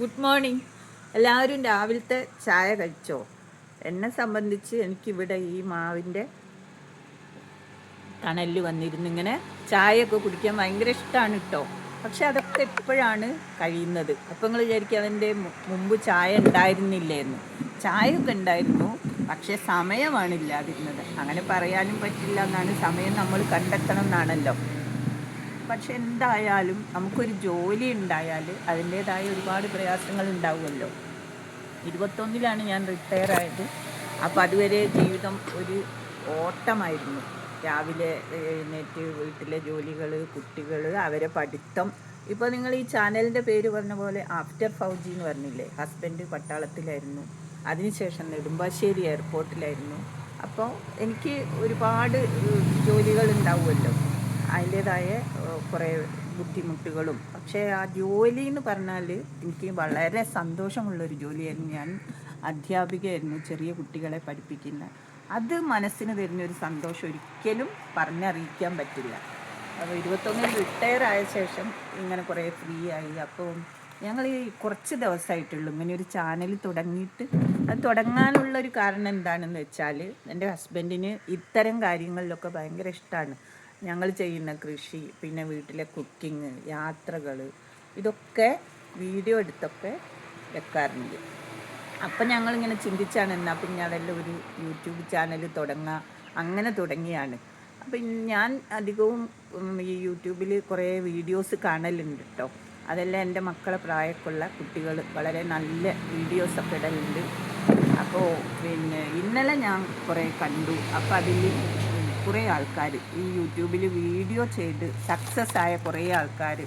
Good morning. എല്ലാവരും രാവിലത്തെ ചായ കഴിച്ചോ? എന്നെ സംബന്ധിച്ച് എനിക്കിവിടെ ഈ മാവിൻ്റെ തണലിൽ വന്നിരുന്ന് ഇങ്ങനെ ചായയൊക്കെ കുടിക്കാൻ ഭയങ്കര ഇഷ്ടമാണ് കേട്ടോ. പക്ഷെ അതൊക്കെ എപ്പോഴാണ് കഴിയുന്നത്? അപ്പം നിങ്ങൾ വിചാരിക്കും അതിൻ്റെ മുമ്പ് ചായ ഉണ്ടായിരുന്നില്ലേന്ന്. ചായയൊക്കെ ഉണ്ടായിരുന്നു, പക്ഷേ സമയമാണ് ഇല്ലാതിരുന്നത്. അങ്ങനെ പറയാനും പറ്റില്ല എന്നാണ്. സമയം നമ്മൾ കണ്ടെത്തണം എന്നാണല്ലോ. പക്ഷെ എന്തായാലും നമുക്കൊരു ജോലി ഉണ്ടായാൽ അതിൻ്റേതായ ഒരുപാട് പ്രയാസങ്ങൾ ഉണ്ടാവുമല്ലോ. 21 ഞാൻ റിട്ടയർ ആയത്. അപ്പോൾ അതുവരെ ജീവിതം ഒരു ഓട്ടമായിരുന്നു. രാവിലെ എഴുന്നേറ്റ് വീട്ടിലെ ജോലികൾ, കുട്ടികൾ, അവരെ പഠിത്തം. ഇപ്പോൾ നിങ്ങൾ ഈ ചാനലിൻ്റെ പേര് പറഞ്ഞ പോലെ ആഫ്റ്റർ ഫൗജി എന്ന് പറഞ്ഞില്ലേ, ഹസ്ബൻഡ് പട്ടാളത്തിലായിരുന്നു, അതിനുശേഷം നെടുമ്പാശ്ശേരി എയർപോർട്ടിലായിരുന്നു. അപ്പോൾ എനിക്ക് ഒരുപാട് ജോലികൾ ഉണ്ടാവുമല്ലോ, അതിൻ്റേതായ കുറേ ബുദ്ധിമുട്ടുകളും. പക്ഷേ ആ ജോലി എന്ന് പറഞ്ഞാൽ എനിക്ക് വളരെ സന്തോഷമുള്ളൊരു ജോലിയായിരുന്നു. ഞാൻ അധ്യാപികയായിരുന്നു, ചെറിയ കുട്ടികളെ പഠിപ്പിക്കുന്ന. അത് മനസ്സിന് തരുന്നൊരു സന്തോഷം ഒരിക്കലും പറഞ്ഞറിയിക്കാൻ പറ്റില്ല. അപ്പോൾ 21 റിട്ടയർ ആയ ശേഷം ഇങ്ങനെ കുറേ ഫ്രീ ആയി. അപ്പോൾ ഞങ്ങൾ ഈ കുറച്ച് ദിവസമായിട്ടുള്ളൂ ഇങ്ങനെ ഒരു ചാനൽ തുടങ്ങിയിട്ട്. അത് തുടങ്ങാനുള്ളൊരു കാരണം എന്താണെന്ന് വെച്ചാൽ, എൻ്റെ ഹസ്ബൻഡിന് ഇത്തരം കാര്യങ്ങളിലൊക്കെ ഭയങ്കര ഇഷ്ടമാണ്. ഞങ്ങൾ ചെയ്യുന്ന കൃഷി, പിന്നെ വീട്ടിലെ കുക്കിങ്, യാത്രകൾ, ഇതൊക്കെ വീഡിയോ എടുത്തൊക്കെ വെക്കാറുണ്ട്. അപ്പം ഞങ്ങളിങ്ങനെ ചിന്തിച്ചാണ് എന്നാൽ പിന്നെ അതെല്ലാം ഒരു യൂട്യൂബ് ചാനൽ തുടങ്ങുക. അങ്ങനെ തുടങ്ങിയാണ്. അപ്പം ഞാൻ അധികവും ഈ യൂട്യൂബിൽ കുറേ വീഡിയോസ് കാണലുണ്ട് കേട്ടോ. അതെല്ലാം എൻ്റെ മക്കളെ പ്രായമൊക്കെയുള്ള കുട്ടികൾ വളരെ നല്ല വീഡിയോസൊക്കെ ഇടലുണ്ട്. അപ്പോൾ പിന്നെ ഇന്നലെ ഞാൻ കുറേ കണ്ടു. അപ്പോൾ അതിൽ കുറേ ആൾക്കാർ ഈ യൂട്യൂബിൽ വീഡിയോ ചെയ്ത് സക്സസ് ആയ കുറേ ആൾക്കാർ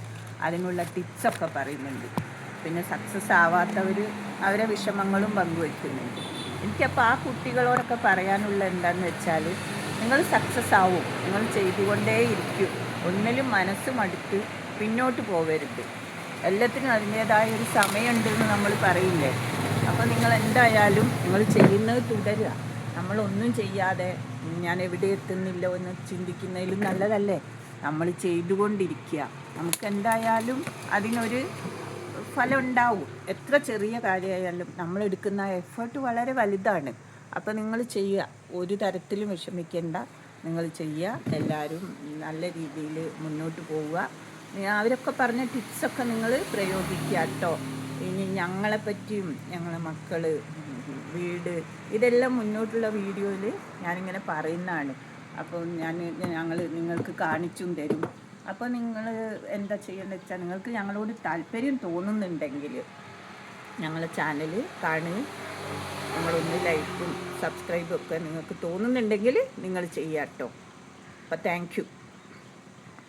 അതിനുള്ള ടിപ്സൊക്കെ പറയുന്നുണ്ട്. പിന്നെ സക്സസ് ആവാത്തവർ അവരെ വിഷമങ്ങളും പങ്കുവയ്ക്കുന്നുണ്ട്. എനിക്കപ്പോൾ ആ കുട്ടികളോടൊക്കെ പറയാനുള്ള എന്താണെന്ന് വെച്ചാൽ, നിങ്ങൾ സക്സസ് ആവും, നിങ്ങൾ ചെയ്തുകൊണ്ടേയിരിക്കും. ഒന്നിലും മനസ്സ് മടുത്ത് പിന്നോട്ട് പോവരുത്. എല്ലാത്തിനും അതിൻ്റേതായ ഒരു സമയമുണ്ടെന്ന് നമ്മൾ പറയില്ലേ. അപ്പോൾ നിങ്ങൾ എന്തായാലും നിങ്ങൾ ചെയ്യുന്നത് തുടരുക. നമ്മളൊന്നും ചെയ്യാതെ ഞാൻ എവിടെ എത്തുന്നില്ലോ എന്ന് ചിന്തിക്കുന്നതിലും നല്ലതല്ലേ നമ്മൾ ചെയ്തുകൊണ്ടിരിക്കുക. നമുക്ക് എന്തായാലും അതിനൊരു ഫലം ഉണ്ടാവും. എത്ര ചെറിയ കാര്യമായാലും നമ്മളെടുക്കുന്ന എഫേർട്ട് വളരെ വലുതാണ്. അപ്പോൾ നിങ്ങൾ ചെയ്യുക, ഒരു തരത്തിലും വിഷമിക്കേണ്ട, നിങ്ങൾ ചെയ്യുക. എല്ലാവരും നല്ല രീതിയിൽ മുന്നോട്ട് പോവുക. അവരൊക്കെ പറഞ്ഞ ടിപ്സൊക്കെ നിങ്ങൾ പ്രയോഗിക്കുക കേട്ടോ. ഇനി ഞങ്ങളെപ്പറ്റിയും ഞങ്ങളെ മക്കൾ, വീട്, ഇതെല്ലാം മുന്നോട്ടുള്ള വീഡിയോയിൽ ഞാനിങ്ങനെ പറയുന്നതാണ്. അപ്പോൾ ഞങ്ങൾ നിങ്ങൾക്ക് കാണിച്ചും തരും. അപ്പോൾ നിങ്ങൾ എന്താ ചെയ്യേണ്ടത് വെച്ചാൽ, നിങ്ങൾക്ക് ഞങ്ങളോട് താല്പര്യം തോന്നുന്നുണ്ടെങ്കിൽ ഞങ്ങളെ ചാനൽ കാണുകയും നമ്മളൊന്ന് ലൈക്കും സബ്സ്ക്രൈബും ഒക്കെ നിങ്ങൾക്ക് തോന്നുന്നുണ്ടെങ്കിൽ നിങ്ങൾ ചെയ്യാം കേട്ടോ. അപ്പോൾ താങ്ക് യു.